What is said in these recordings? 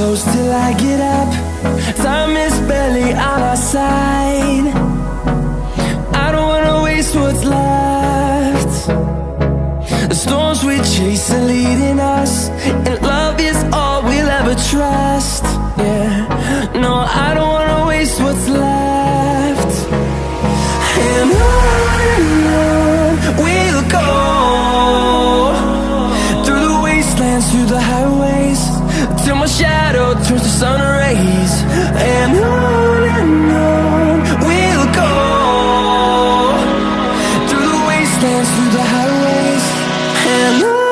close till I get up. Time is barely on our side. I don't wanna waste what's left. The storms we chase are leading us, and love is all we'll ever trust. Yeah, no, I don't wanna waste what's left. And on we'll go, through the wastelands, through the highways, till my shadow turns to sun rays. And on we'll go, through the wastelands, through the highways, and on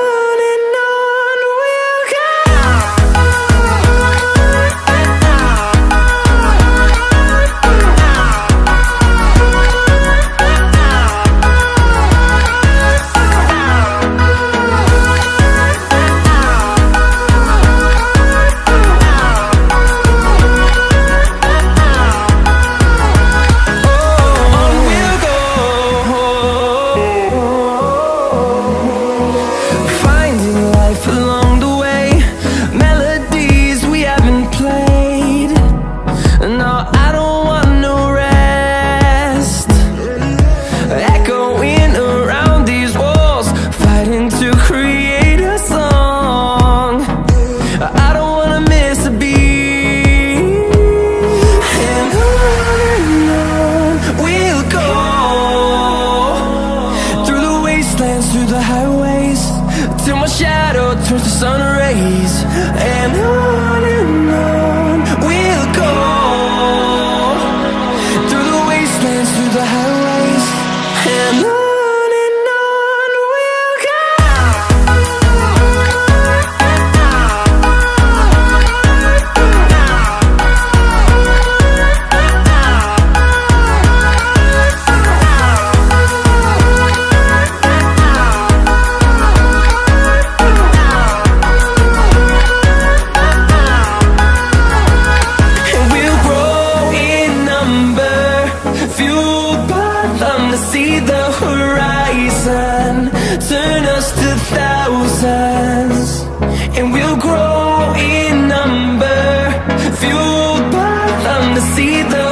we'll go. Through the highways, till my shadow turns to sun rays. And on we'll go, through the wastelands, through the highways, and on we'll go. See the horizon, turn us to thousands, and we'll grow in number, fueled by them to see the